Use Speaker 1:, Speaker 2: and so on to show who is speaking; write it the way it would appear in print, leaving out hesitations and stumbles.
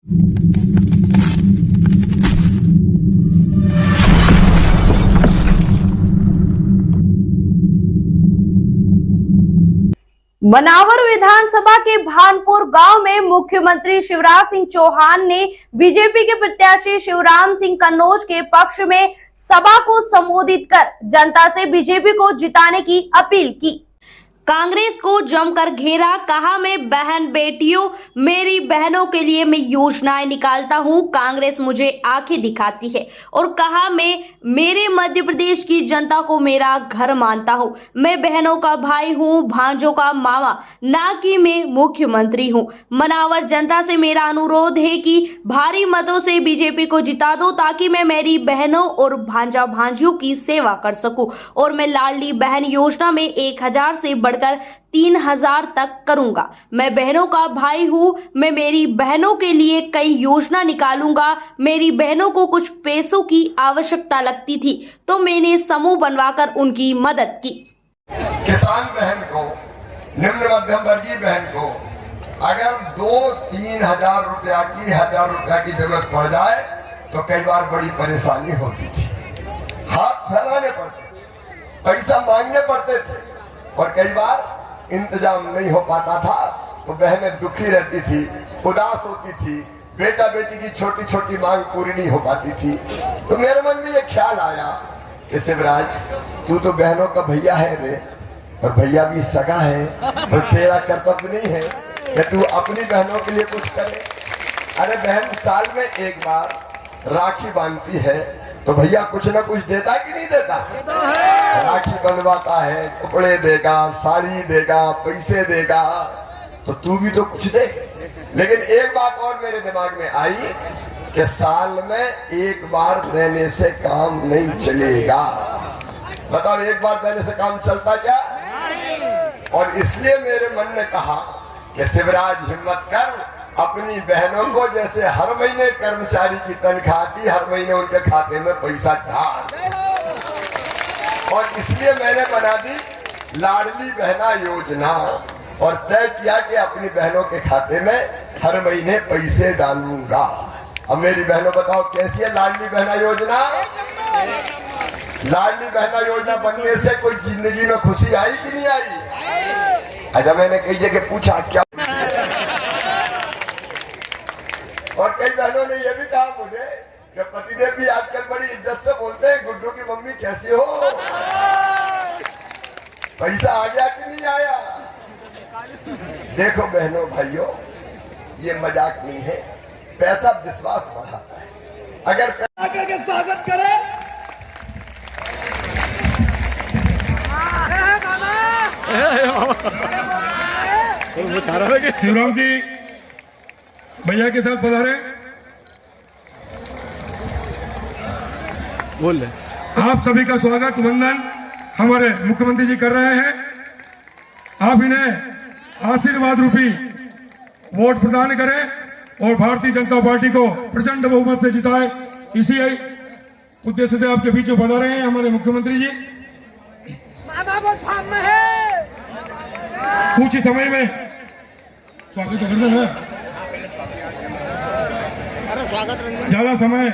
Speaker 1: मनावर विधानसभा के भानपुर गांव में मुख्यमंत्री शिवराज सिंह चौहान ने बीजेपी के प्रत्याशी शिवराम सिंह कन्नौज के पक्ष में सभा को संबोधित कर जनता से बीजेपी को जिताने की अपील की। कांग्रेस को जमकर घेरा, कहा मैं बहन बेटियों मेरी बहनों के लिए मैं योजनाएं निकालता हूं, कांग्रेस मुझे आंखें दिखाती है। और कहा मैं मेरे मध्य प्रदेश की जनता को मेरा घर मानता हूं, मैं बहनों का भाई हूं, भांजों का मामा, ना कि मैं मुख्यमंत्री हूं। मनावर जनता से मेरा अनुरोध है कि भारी मतों से बीजेपी को जिता दो ताकि मैं मेरी बहनों और भांजा भांजियों की सेवा कर सकूं। और मैं लाडली बहन योजना में 1000 से बढ़कर 3000 तक करूंगा। मैं बहनों का भाई हूं, मैं मेरी बहनों के लिए कई योजना निकालूंगा। मेरी बहनों को कुछ पैसों की आवश्यकता लगती थी तो मैंने समूह बनवाकर उनकी मदद की।
Speaker 2: किसान बहन को, निम्न मध्यम वर्गीय बहन को अगर 2-3 हजार रुपया की 1000 रुपया की जरूरत पड़ जाए तो कई बार बड़ी परेशानी होती थी, हाथ फैलाने पड़ते थे, पैसा मांगने पड़ते थे और कई बार इंतजाम नहीं हो पाता था तो बहनें दुखी रहती थी, उदास होती थी, बेटा बेटी की छोटी छोटी मांग पूरी नहीं हो पाती थी। तो मेरे मन में ये ख्याल आया कि शिवराज तू तो बहनों का भैया है रे, और भैया भी सगा है, तो तेरा कर्तव्य नहीं है कि तू अपनी बहनों के लिए कुछ करे। अरे बहन साल में एक बार राखी बांधती है तो भैया कुछ ना कुछ देता कि नहीं देता? राखी बनवाता है, कपड़े देगा, साड़ी देगा, पैसे देगा, तो तू भी तो कुछ दे। लेकिन एक बात और मेरे दिमाग में आई कि साल में एक बार देने से काम नहीं चलेगा। बताओ एक बार देने से काम चलता क्या? और इसलिए मेरे मन ने कहा कि शिवराज हिम्मत कर, अपनी बहनों को जैसे हर महीने कर्मचारी की तनख्वाह आती, हर महीने उनके खाते में पैसा डाल। और इसलिए मैंने बना दी लाडली बहना योजना और तय किया कि अपनी बहनों के खाते में हर महीने पैसे डालूंगा। अब मेरी बहनों बताओ कैसी है लाडली बहना योजना? लाडली बहना योजना बनने से कोई जिंदगी में खुशी आई कि नहीं आई? अच्छा मैंने कई जगह पूछा क्या, और कई बहनों ने यह भी कहा मुझे कि पतिदेव भी आजकल बड़ी इज्जत से बोलते हैं गुड्डू की मम्मी कैसी हो? पैसा आ गया कि नहीं आया? देखो बहनों भाइयों, ये मजाक नहीं है, पैसा विश्वास बढ़ाता है। अगर पैसा करके स्वागत करें
Speaker 3: शिवराम जी भैया के साथ पधारे।
Speaker 4: बोल
Speaker 3: आप सभी का स्वागत वंदन हमारे मुख्यमंत्री जी कर रहे हैं। आप इन्हें आशीर्वाद रूपी वोट प्रदान करें और भारतीय जनता पार्टी को प्रचंड बहुमत से जिताए, इसी उद्देश्य से आपके बीच में पधारे हैं हमारे मुख्यमंत्री जी। कुछ ही समय में स्वागत तो करना है, ज्यादा समय